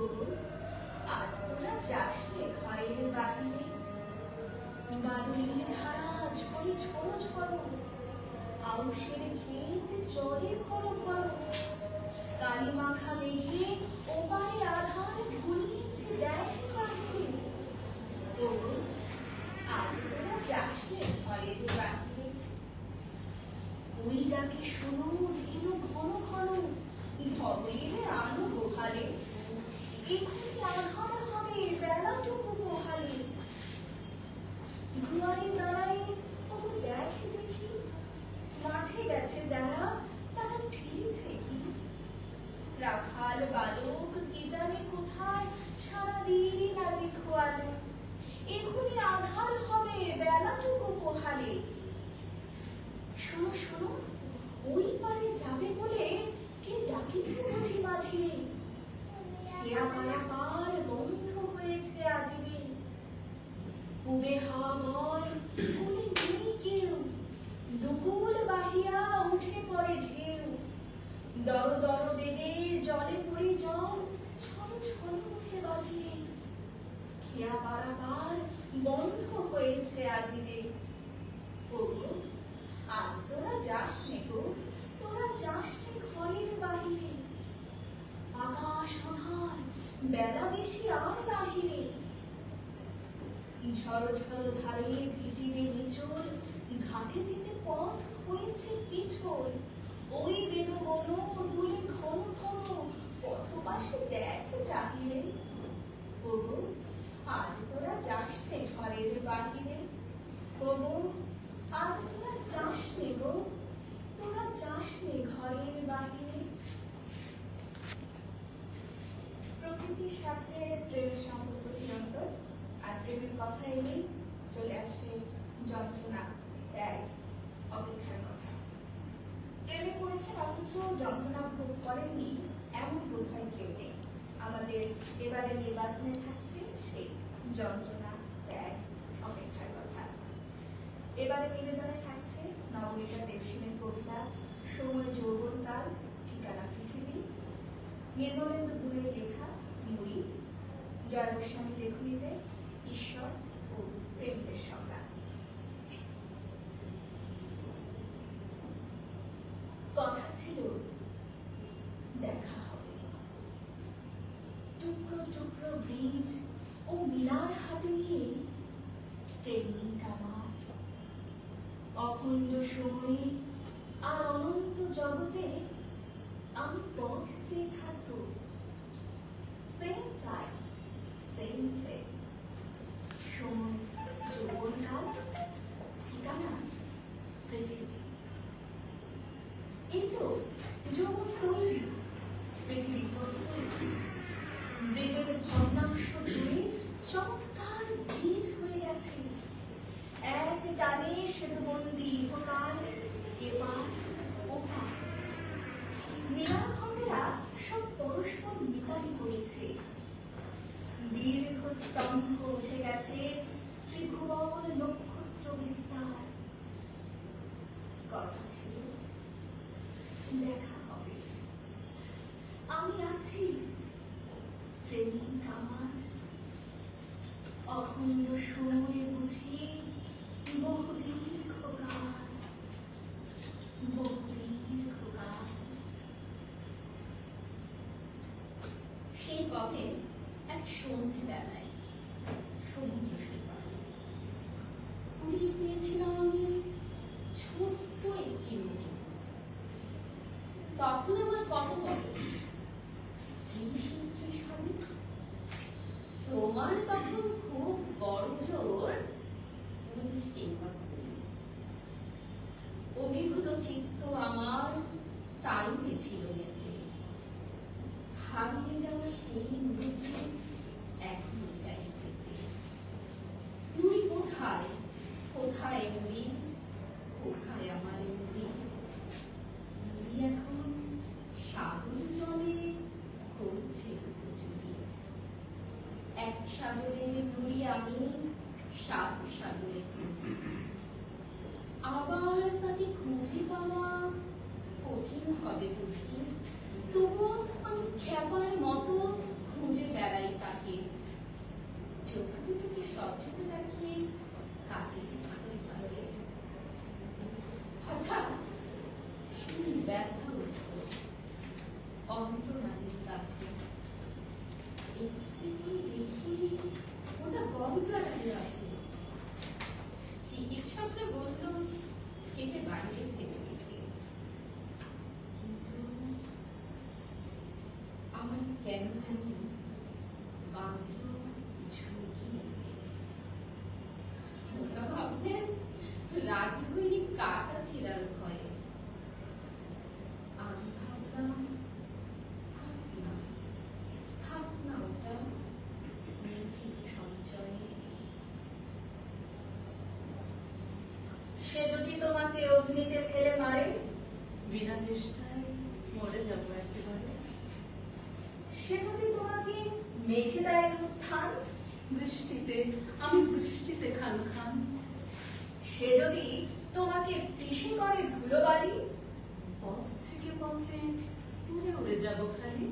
ওগো, আজ তোরা যাস নে ঘরের বাহিরে, বাদুড়ির ধারা ঝরে ঝড়ো ঝড়ো, আউশের ক্ষেত জলে ভরো ভরো, কালি মাখা মেঘে ওপারে আধার ঢুলিয়েছে দেখ চাহিয়ে। ওগো, আজ তোরা যাস নে ঘরের বাহিরে, ওই ডাকে শোনো ধেনু ঘন ঘন, ধবলিলে আলো গোহালে, এক্ষুনি আধার হবে বেলাটুকু গোহালে। দুয়ারে দাঁড়ায় ওগো দেখ দেখি, মাঠে গেছে যারা তারা ফিরেছে কি? রাখাল বালক কি জানে কোথায় সারাদিন আজি খোয়ালো, এক্ষুনি আধার হবে বেলাটুকু পোহালে। শোনো শোনো, ওই পারে যাবে বলে কে ডাকিছে বুঝি মাঝে, খেয়া পায়া পার বন্ধ হয়েছে আজিবে। পুবে হাওয়া বয় কোলে নেই কেউ, দুকুল বাহিয়া উঠে পড়ে ঢেউ, দর দর বেগে জলে পড়ে জল ছল ছল মুখে বাজিয়ে। খেয়া পারা পার বন্ধ হয়েছে আজিবে। ওগো, আজ তোরা যাস নে গো, তোরা যাস নে ঘরের বাহিরে, আকাশ আধার বেলা বেশি আর নাহিরে। ঝড়ো ঝড়ো ধারে ভিজিবে নিচল, ঘাটে যেতে পথ হয়েছে পিছল, ওই বেনু বন তুলে ঘন ঘন, পথপাশে দেখ চাহিলে। ওগো, আজ তোরা যাস নে ঘরের বাহিরে, ওগো, আজ তোরা যাস নে গো, তোরা যাস নে ঘরের বাহিরে। প্রকৃতির সাথে প্রেমের সম্পর্ক চিরন্তন, আর প্রেমের কথা এলেই চলে আসে যন্ত্রণা, ত্যাগ, অপেক্ষার কথা। প্রেমে পড়েছেন অথচ যন্ত্রণা ভোগ করেননি এমন বোধ হয় কেউ নেই। আমাদের এবারে নির্বাচনে থাকছে সেই যন্ত্রণা, ত্যাগ, অপেক্ষার কথা। এবারে নিবেদনে থাকছে নবনীতা দেবসেনের কবিতা সময় যৌবনকাল, ঠিকানা পৃথিবী, নির্মলেন্দু গুণের লেখা মুড়ি, জয় গোস্বামীর লেখনীতে ঈশ্বর ও প্রেমের সংজ্ঞা। কথা ছিল দেখা হবে, টুকরো টুকরো ব্রিজ ও মিনার হাতে নিয়ে প্রেমিক আমার, অখণ্ড সময়ে আর অনন্ত জগতে আমি পথ চেয়ে থাকবো। সেম টাইম, সেম প্লেস, সময় যৌবনকাল, ঠিকানা পৃথিবী। এই তো জগৎ তৈরি, পৃথিবী প্রস্তুত, ব্রিজের ভগ্নাংশ জুড়ে চমৎকার ব্রিজ হয়ে গেছে। এক টানে সেতুবন্দি ইহকাল, এপার ওপার। মিনার খণ্ডেরা সব পরস্পর মিতালি করেছে, দীর্ঘ স্তম্ভ উঠে গেছে ত্রিভুবন নক্ষত্র বিস্তার। কথা ছিল দেখা হবে, আমি আছি প্রেমিক আমার, অখণ্ড সময়ে বুঝি বহুদীর্ঘকাল, বহুদীর্ঘকাল। সেই কবে এক সন্ধ্যেবেলায় সমুদ্র সৈকতে কুড়িয়ে পেয়েছিলাম আমি ছোট্ট একটি নদী। তখন আমার কত বয়স, ৩০-৩০ হবে। তোমার তখন খুব বড় জোর ১৯ কিংবা ২০। অভিভূত চিত্ত আমার তারুণে ছিল মেতে, হারিয়ে যাওয়া সেই মুহূর্তে এখনো চাই পেতে। নুড়ি কোথায়, কোথায় নুড়ি, কোথায় আমার নুড়ি? নুড়ি এখন সাগর জলে করছে লুকোচুরি। এক সাগরে নুড়ি আমি, ৭ সাগরে খুঁজি। আবার তাকে খুঁজে পাওয়া কঠিন হবে বুঝি, তবুও আমি খেপার মতো খুঁজে গলব্লাডারে আছে। চিকিৎসকরা বলল একে বাইরে ফেলে দিতে, কিন্তু আমার কেন জানি বাঁধলো ঝুঁকি। ওরা ভাবলেন রাজি হইনি কাটা ছিঁড়ার ভয়ে। আমি ভাবলাম থাক না ওটা মেঘের সঞ্চয়ে। সে যদি তোমাকে অগ্নিতে ফেলে মারে, বিনা চেষ্টায় মরে যাবো একেবারে। সে যদি তোমাকে মেঘে দেয় উত্থান, বৃষ্টিতে আমি বৃষ্টিতে খান খান। সে যদি তোমাকে পিষে করে ধুলোবালি, পথ থেকে পথে উড়ে উড়ে যাবো খালি।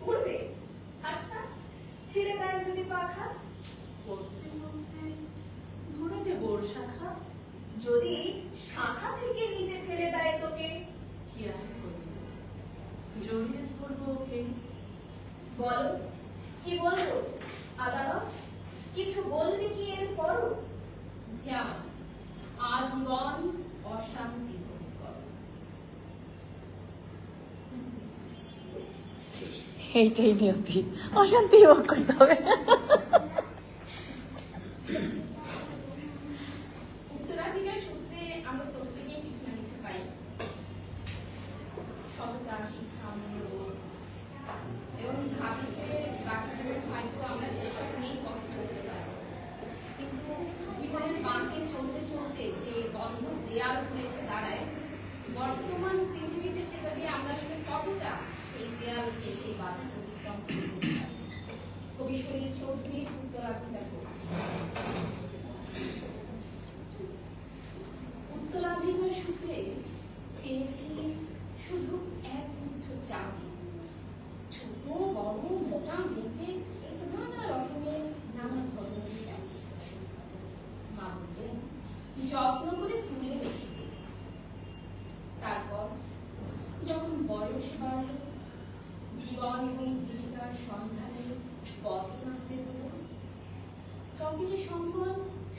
উড়বে? আচ্ছা, ছিঁড়ে দেয় যদি পাখা, পড়তে পড়তে ধরে দেবো ওর শাখা। যদি শাখা থেকে নিচে ফেলে দেয় তোকে, কি আর করবো, জড়িয়ে ধরবো ওকে। বলো কি বলবো? আদালত কিছু বলবে কি এর পরও? যা আজীবন অশান্তি ভোগ করো। এইটাই নিয়তি, অশান্তি ভোগ করতে হবে। উত্তরাধিকার সূত্রে আমরা প্রত্যেকেই কিছু না কিছু পাই। সততা, শিক্ষা, মূল্যবোধ, এবং ভাবি যে বাকি জীবন হয়তো আমরা সেসব নিয়েই পথ চলতে পারবো। কিন্তু জীবনের বাঁকে চলতে চলতে যে বন্ধ দেয়াল ঘুরে এসে দাঁড়ায়, বর্তমান পৃথিবীতে সেটা দিয়ে আমরা আসলে কতটা সেই দেয়ালকে, সেই বাধা অতিক্রম করতে পারি। কবি শরীর চৌধুরীর উত্তরাধিকার করছি। উত্তরাধিকার সূত্রে পেয়েছি শুধু এক গুচ্ছ চাবি, ছোট বড় মোটা মেটে নানা রকমের নানা ধরনের চাবি। মা বলতেন যত্ন করে তুলে রেখে দিই। তারপর যখন বয়স বাড়ল, জীবন এবং জীবিকার সন্ধানে পথ নামতে হলো, তবে যে সম্বল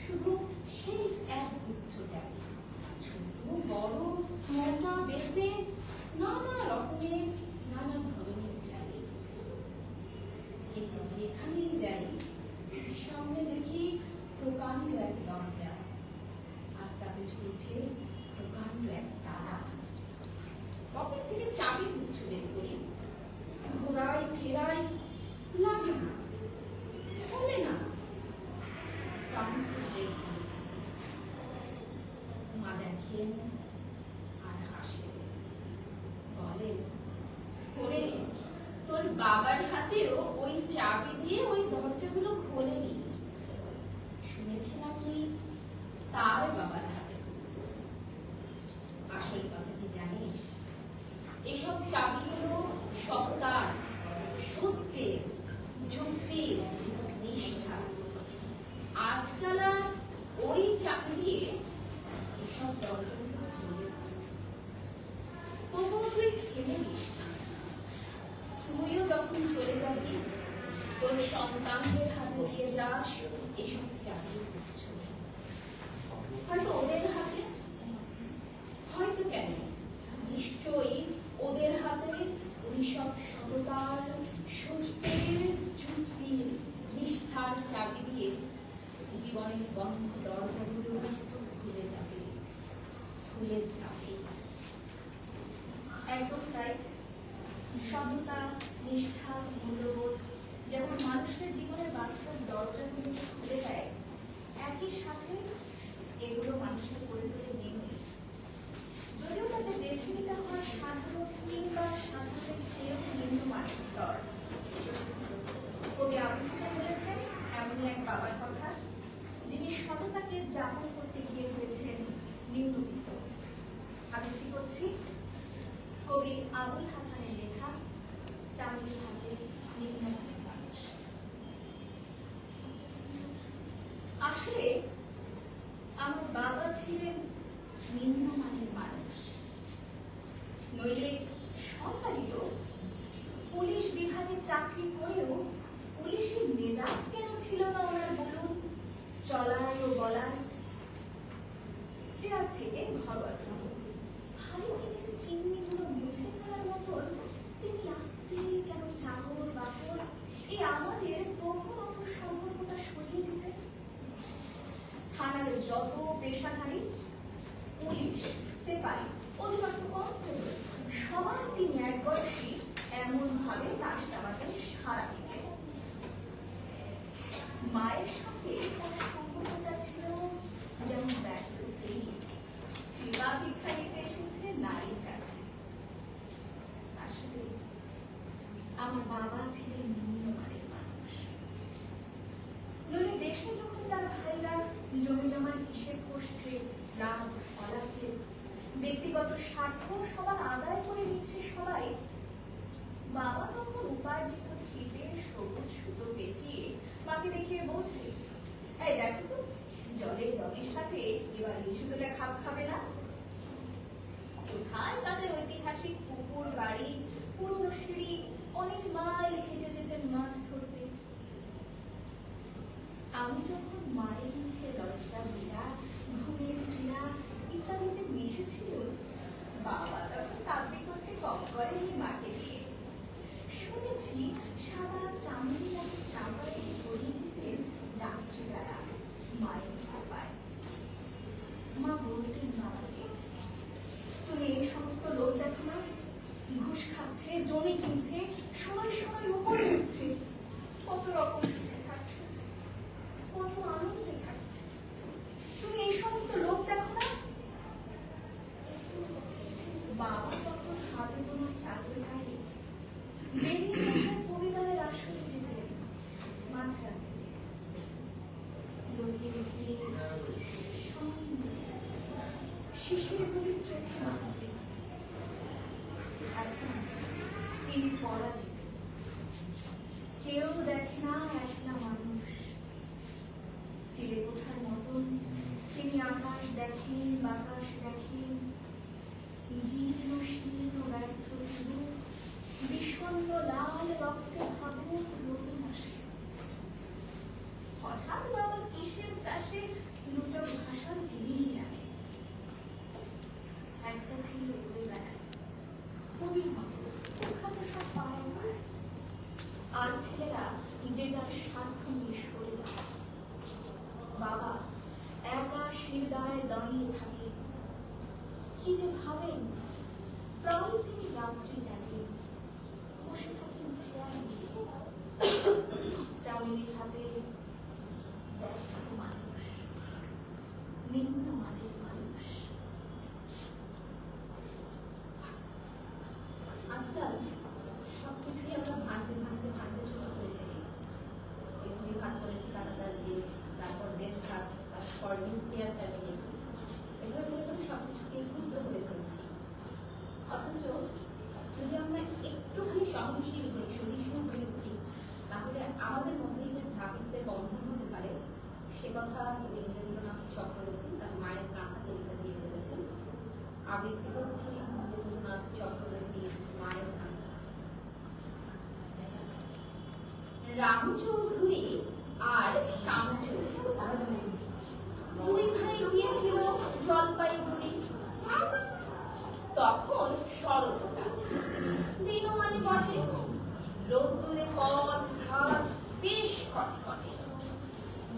শুধু সেই এক গুচ্ছ চাবি, ছোট বড় মোটা বেতে নানা রকমের নানা ধরনের চাবি। কিন্তু যেখানেই যাই সামনে দেখি প্রকাণ্ড এক দরজা, আর তাতে ঝুলছে প্রকাণ্ড এক তালা। পকেট থেকে চাবি গুচ্ছ বের করি, ঘোরাই ফেরাই, লাগে না, খোলে না। মা দেখেন আর হাসেন, বলেন করে তোর বাবার হাতেও ওই চাবি দিয়ে ওই দরজাগুলো খোলেনি। শুনেছি নাকি তার বাবার হাতে। আসল কথা কি জানিস? এসব চাবি হলো সততার, সত্যের, যুক্তির, নিষ্ঠা। আজকাল আর ওই চাবি দিয়ে এসব দরজাগুলো খুলে না। তবুও তুই ফেলে দিস না। তুইও যখন চলে যাবি, তোর সন্তানদের হাতে দিয়ে যাস এসব চাবি গুচ্ছ। হয়তো ওদের হাতে, হয়তো কেন, নিশ্চয়ই ওদের হাতে ওই সব সততার, সত্যের, যুক্তির, নিষ্ঠার চাবি দিয়ে জীবনের বন্ধ দরজাগুলো খুলে যাবে, খুলে যাবে। একদম তাই। সততা, নিষ্ঠা, মূল্যবোধ যেমন মানুষের জীবনের বাস্তব দরজাগুলোকে খুলে দেয়, একই সাথে এগুলো মানুষের করে তোলে বিনয়ী। যদিও তাকে বেছে নিতে হয় সাধারণ কিংবা সাধারণের চেয়েও নিম্নমানের স্তর। কবি আবুল হাসান বলেছেন এমনই এক বাবার কথা, যিনি সততাকে যাপন করতে গিয়ে হয়েছেন নিম্নবিত্ত। আবৃত্তি করছি কবি আবুল হাসানের লেখা চামড়ি হাতে নিম্নমানের মানুষ। আসলে আমার বাবা ছিলেন নিম্নমানের মানুষ, নইলে সরকারি লোক। পুলিশ বিভাগে চাকরি করেও পুলিশের মেজাজ কেন ছিল না ওনার বলুন? চলায় ও বলায়। চেয়ার থেকে ঘর বাঁধলাম। ভারী দিনের চিমনিগুলো মুছে ফেলার মতন তিনি আস্তে কেন চাকর বাকর এই আমাদের প্রভু সম্পর্কটা সরিয়ে দিতেন। থানার যত পেশাধারী, পুলিশ, সেপাই, অধিবাস্ত কনস্টেবল সবার তিনি এক বয়সী এমন ভাবে তার সাবাতেন সারা দিকে। মায়ের সাথে তার সম্পর্কটা ছিল যেমন ব্যর্থ প্রেম, কৃপা ভিক্ষা নিতে এসেছে নারীর কাছে। আসলে আমার বাবা ছিলেন নিম্নমানের মানুষ। নইলে দেশে যখন তার ভাইরা জমি জমার হিসেব কষছে, লাভ অলাভের ব্যক্তিগত স্বার্থ সবার আদায় করে নিচ্ছে সবাই, বাবা তখন উপার্জিত ছিপের সবুজ সুতো পেঁচিয়ে মাকে দেখিয়ে বলছে, এই দেখো তো জলের রঙের সাথে এবার এই সুতোটা খাপ খাবে না। কোথায় তাদের ঐতিহাসিক পুকুর বাড়ি, পুরনো সিঁড়ি, অনেক মাইল হেঁটে যেতেন মাছ ধরতে। আমি যখন মায়ের মুখে লজ্জা বিরা, ঘুমের ক্রীড়া ইত্যাদিতে মিশেছিল, বাবা তখন কাব্যি করতে কম করেনি মাকে দিয়ে। শুনেছি সাদা চামড়ি মতো চামড়ায় পরিয়ে দিতেন রাত্রিবেলা মায়ের খাপায়। মা বলতেন বাবাকে, তুমি এই সমস্ত লোক দেখো না, ঘুষ খাচ্ছে, জমি কিনছে, সময় সময় উপরে উঠছে, কত রকম সুখে থাকছে, কত আনন্দে থাকছে। তুমি এই সমস্ত লোক দেখো না। বাবা তখন হাতে কোনো চাকরি গায়ে বেরিয়ে গেছেন কবিগানের আসরে যেতেন মাঝরাতে। লোকের ভিড়ে সামনে শিশির গুলি চোখে মারতে। এখন তিনি পরাজিত, কেউ দেখে না, একলা মানুষ। চিলে কোঠার মতন তিনি আকাশ দেখেন, বাতাস দেখেন, জীর্ণ শীর্ণ ব্যর্থ ছিল, বিষণ্ণ লাল রক্তে ভাবুক নতুন আসে। হঠাৎ বাবা কিসের দাসে লুচক ভাষার দিলেই জানে। একটা ছিল উড়ে বেড়ায় কবির মতো, কুখ্যাত সব পাড়ায় পাড়ায়। আর ছেলেরা যে যার স্বার্থ নিয়ে সরে যায়। বাবা একা শির দ্বারায় দাঁড়িয়ে থাকে, কি যে ভাবেন। প্রায় তিনি রাত্রি জাগেন, বসে থাকেন চেয়ার নিয়ে, চাউমিনের হাতে। ব্যর্থ মানুষ, নিম্নমানের মানুষ। আজকাল সবকিছুই আমরা ভাঙতে ভাঙতে ভাঙতে ছোট করে ফেলি। এখানে ভাগ করেছি কানাডার দিয়ে, তারপর দেশ ভাগ, তারপর নিউক্লিয়ার ফ্যামিলি, এভাবে করে করে সবকিছুকে ক্ষুদ্র করে ফেলছি। অথচ যদি আমরা একটুখানি সহনশীল হই, সহিষ্ণু হয়ে উঠি, তাহলে আমাদের মধ্যে যে ভ্রাতৃত্বের বন্ধন হতে পারে, সে কথা রবীন্দ্রনাথ চক্রবর্তী তার মায়ের কাঁথা কবিতা দিয়ে বলেছেন। আবৃত্তি করছি রবীন্দ্রনাথ চক্রবর্তীর মায়ের কাঁথা। রামু চৌধুরী আর শ্যামু চৌধুরী দুই ভাই গিয়েছিল জলপাইগুড়ি। তখন শরৎকাল, দিনমানে বটে, রোদ্দুরে পথ ঘাট বেশ খটখটে।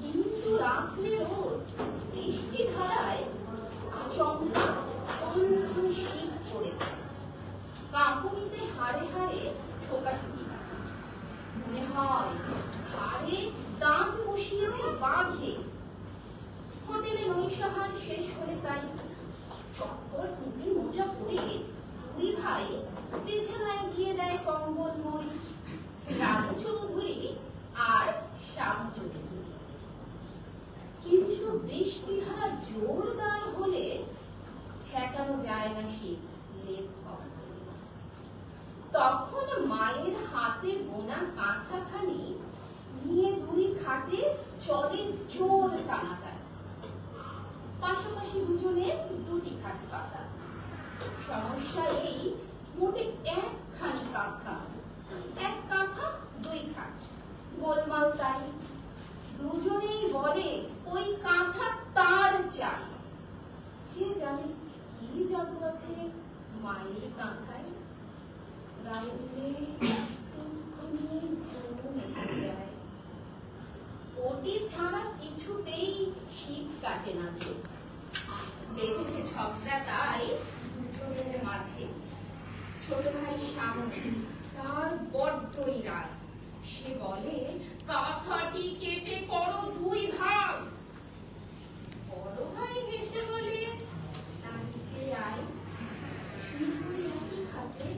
কিন্তু রাত্রে রোজ বৃষ্টি ধারায় আচমকা কনকনে শীত পড়েছে। কাঁপুনিতে হাড়ে হাড়ে ঠোকাঠুকি। মনে হয় ঘাড়ে দাঁত বসিয়েছে বাঘে। হোটেলে নৈশাহার শেষ হলে তাই চপ্পল টুপি মোজা পরে দুই ভাই বিছানায় গিয়ে দেয় কম্বল মুড়ি। রামু চৌধুরী আর শ্যামু চৌধুরী। কিন্তু বৃষ্টি ধারা জোরদার হলে ঠেকানো যায় না শীত, লেপ করা। তখন মায়ের হাতে বোনা কাঁথাখানি নিয়ে দুই খাটে চলে জোর টানাটানি। পাশাপাশি দুজনে দুটি খাট পাতা। সমস্যা এই, মোটে একখানি কাঁথা, এক কাঁথা দুই খাট, গোলমাল তাই। দুজনেই বলে ওই ওই কাঁথা তার চাই। কে জানে কি জাদু আছে মায়ের কাঁথায়, গায়ে দিলে এক্ষুনি ঘুম এসে যায়। ওটি ছাড়া কিছুতেই শীত কাটে না যে, বেঁধেছে ঝগড়া তাই দুজনের মাঝে। ছোট ভাই সামনে তার বড্ডই রাগ, সে বলে কাঁথাটি কেটে করো দুই ভাগ। বড় ভাই হেসে বলে তার যে আয়, শুধু একই খাটে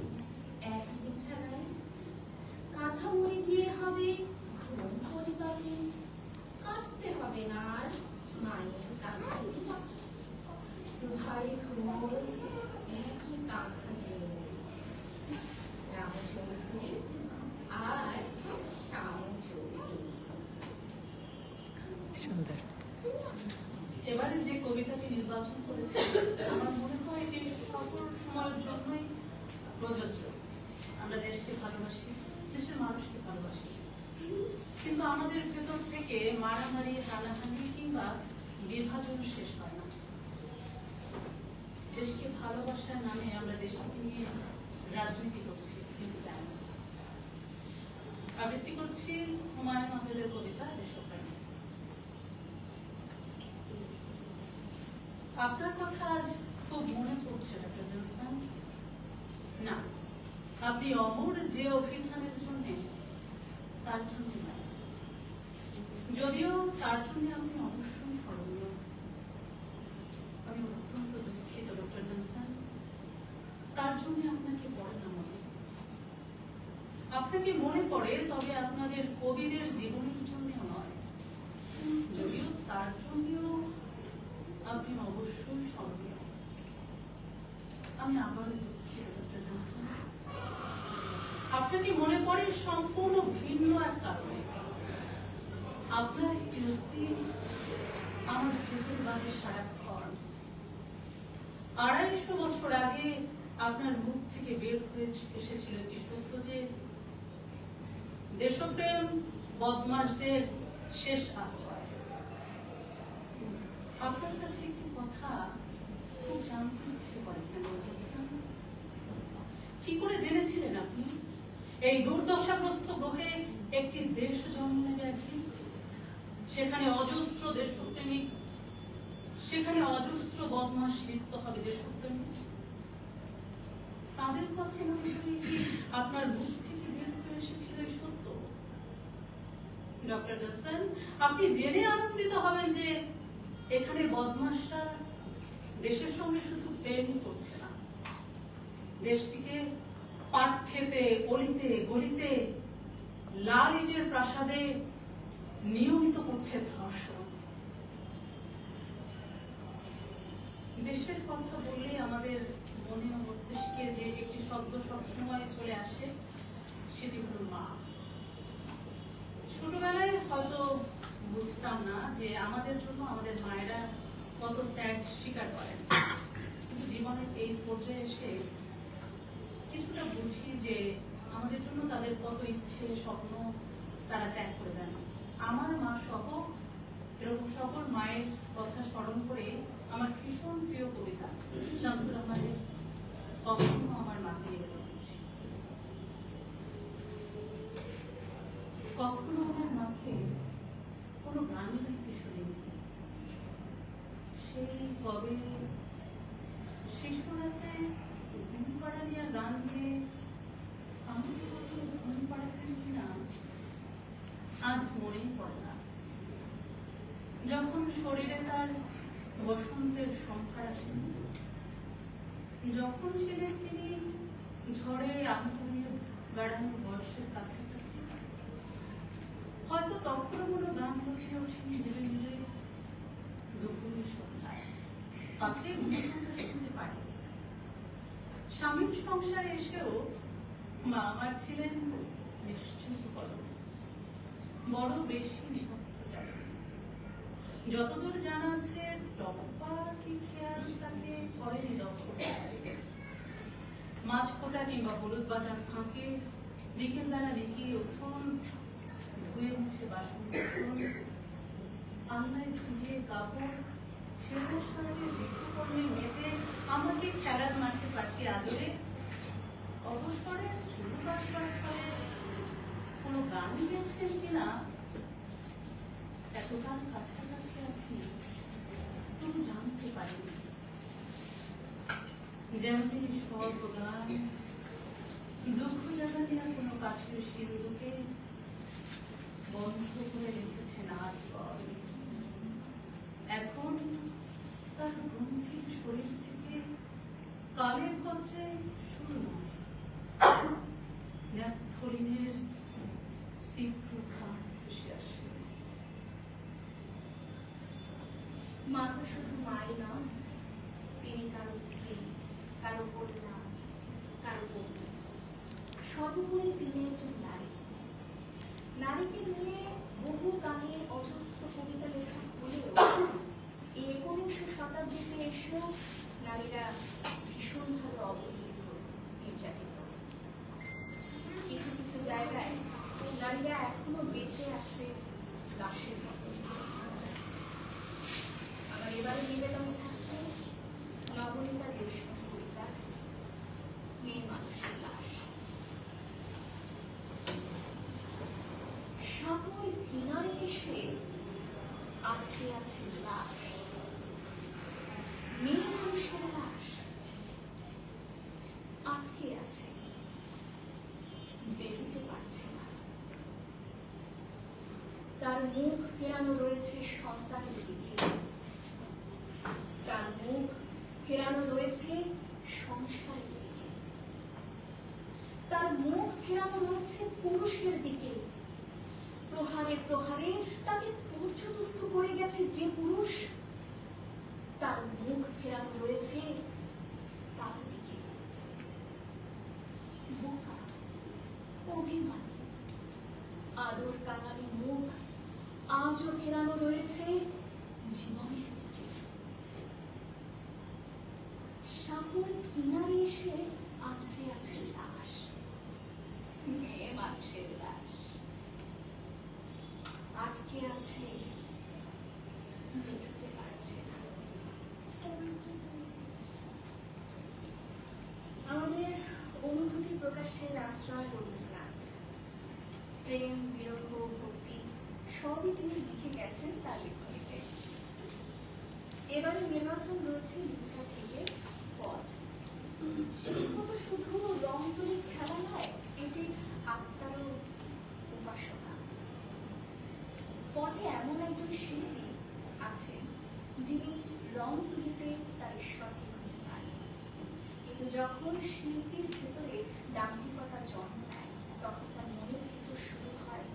একই বিছানায়, কাঁথা মুড়ি দিয়ে হবে ঘুম পরিপাটি, কাটতে হবে না আর মায়ের কাঁথাটি। দুভাই ঘুমোয় একই কাঁথাতে, রামচন্দ্র আর শ্যামচন্দ্র। সুন্দর। এবারে যে কবিতাটি নির্বাচন করেছে আমার মনে হয় এটি সকল সময়ের জন্যই প্রযোজ্য। আমরা দেশকে ভালোবাসি, দেশের মানুষকে ভালোবাসি, কিন্তু আমাদের ভেতর থেকে মারামারি, হানাহানি কিংবা বিভাজন শেষ হয় না। দেশকে ভালোবাসার নামে আমরা দেশকে নিয়ে রাজনীতি করছি, কিন্তু তাই না। আবৃত্তি করছি হুমায়ুন আজাদের কবিতা দেশপ্রেম। আপনার কথা আজ খুব মনে পড়ছে ডক্টর জনসন। না, আপনি অমর যে অভিধানের জন্য, তার জন্য নয়, যদিও তার জন্য আপনি অবশ্যই স্মরণীয়। আমি অত্যন্ত দুঃখিত ডক্টর জনসন, তার জন্য আপনাকে পড়ে না মনে। আপনাকে মনে পড়ে তবে আপনাদের কবিদের জীবনের জন্যও নয়, যদিও তার জন্যও আপনি অবশ্যই স্মরণীয়। আমি আবারও দুঃখিত ডক্টর জনসন, আপনাকে মনে পড়ে সম্পূর্ণ ভিন্ন এক কারণে। আপনার একটি উক্তি আমার ভেতর বাজে সারাক্ষণ। 250 বছর আগে আপনার মুখ থেকে বের হয়ে এসেছিল একটি সত্য, যে দেশপ্রেম বদমাশদের শেষ আশ্রয়। আপনার কাছে একটি কথা খুব জানতে ইচ্ছে করে স্যামুয়েল জনসন। কি করে জেনেছিলেন আপনি এই দুর্দশাগ্রস্ত গ্রহে একটি দেশ জন্ম নেবে একদিন? সেখানে অজস্র দেশপ্রেমিক, সেখানে অজস্র বদমাশ লিপ্ত হবে দেশপ্রেমিক। তাদের কথা মনে করে কি আপনার মুখ থেকে বের হয়ে এসেছিল এই সত্য? ডক্টর জনসন, আপনি জেনে আনন্দিত হবেন যে এখানে বদমাশরা দেশের সঙ্গে শুধু প্রেমই করছে না, দেশটিকে পাট খেতে, অলিতে গলিতে, লাল ইটের প্রাসাদে নিয়মিত করছে ধর্ষণ। দেশের কথা বললে আমাদের মনে ও মস্তিষ্কে যে একটি শব্দ সবসময় চলে আসে, সেটি হলো মা। ছোটবেলায় হয়তো বুঝতাম না যে আমাদের জন্য আমাদের মায়েরা কত ত্যাগ স্বীকার করেন, কিন্তু জীবনের এই পর্যায়ে এসে কিছুটা বুঝি যে আমাদের জন্য তাদের কত ইচ্ছে, স্বপ্ন তারা ত্যাগ করে দেন। আমার মা সহ এরকম সকল মায়ের কথা স্মরণ করে আমার ভীষণ প্রিয় কবিতা শামসুর রহমানের কখনো আমার মাকে নিবেদন করছি। কখনো আমার মাকে কোনো গান গাইতে শুনিনি। সেই কবে শিশুরাতে ঘুম পাড়ানিয়া গান গেয়ে আমি ঘুম পাড়াতেন কিনা আজ মনেই পড়ে না। যখন শরীরে তার বসন্তের সংখ্যা আসেনি, যখন ছিলেন তিনি ঝড়ে আন্তরিক বেড়ানো বয়সের কাছাকাছি, হয়তো তখনও কোনো গান বসে ওঠেনি ধীরে ধীরে দুপুরের সন্ধ্যায়, পাছে অনুষ্ঠানটা শুনতে পারি। স্বামীর সংসারে এসেও মা আমার ছিলেন নিশ্চিন্ত করো, বড় বেশি বিভক্ত চাই। যতদূর জানা আছে টপ্পা কি খেয়াল তাকে করেনি দখল। মাছ কোটা কিংবা হলুদ বাটার ফাঁকে বিকেল বেলা লিখিয়ে উঠোন ধুয়ে মুছে বাসন, আলনায় ঝুলিয়ে কাপড় ছেলের সঙ্গে বৃক্ষকর্মে মেতে আমাকে খেলার মাঠে পাঠিয়ে আদরে অবসরে শুরুবার করা ছলে কোনো গান গেয়েছেন কিনা এতকাল কাছাকাছি আছি তুমি জানতে পারিনি। যেন তিনি সর্বগান দুঃখ জাগাতে না কোনো কাঠের সিন্ধুকে বন্ধ করে রেখেছেন আজীবন। এখন তার গম্ভীর শরীর থেকে কালে ভদ্রে শুরু নয় ন্যাপথলিনের তীব্র ঘাম ভেসে আসে। মা তো শুধু মাই নন, তিনি কারো স্ত্রী, কারো কন্যা, কারো বন্ধু, সর্বোপরি তিনি একজন নারী। নারীকে নিয়ে বহু গানে অজস্র কবিতা লেখা হলেও এই 19 শতাব্দীতে এসেও নারীরা ভীষণভাবে অবহেলিত, নির্যাতিত। কিছু কিছু জায়গায় নারীরা এখনো বেঁচে আছে লাশের মতো। আমার এবারে নিবেদনে থাকছে নবনীতা দেশমুখ কবিতা মেয়ে মানুষের লাশ। সাগর কিনারে এসে আটকে আছে লাশ, মেয়ে মানুষের লাশ আটকে আছে, বেরোতে পারছে না। তার মুখ ফেরানো রয়েছে সন্তানের দিকে, তার মুখ ফেরানো রয়েছে সংসারের দিকে, তার মুখ ফেরানো রয়েছে পুরুষের দিকে। প্রহারে প্রহারে তাকে পর্যদস্ত করে গেছে যে পুরুষ, তার মুখ ফেরানো রয়েছে তার দিকে। বোকা, অভিমানী, আদর কাঙালি মুখ আজও ফেরানো রয়েছে জীবনের দিকে। সাগর কিনারে এসে আটকে আছে লাশ, মেয়ে মানুষের লাশ আটকে আছে, বেরোতে পারছে না। আমাদের অনুভূতি প্রকাশের আশ্রয় রবীন্দ্রনাথ। প্রেম, বিরহ, ভক্তি সবই তিনি লিখে গেছেন তার লেখনীতে। এবারে নির্বাচন রয়েছে লিখা থেকে পথ। শিল্প তো শুধু রং তুলির খেলা নয়, এটি আত্মারও উপাসনা। পথে এমন একজন শিল্পী আছেন যিনি রং তুলিতে তার ঈশ্বরকে খুঁজে পান, কিন্তু যখন শিল্পীর ভেতরে দাম্ভিকতা জন্ম নেয় তখন তার মনের ভেতর শুরু হয়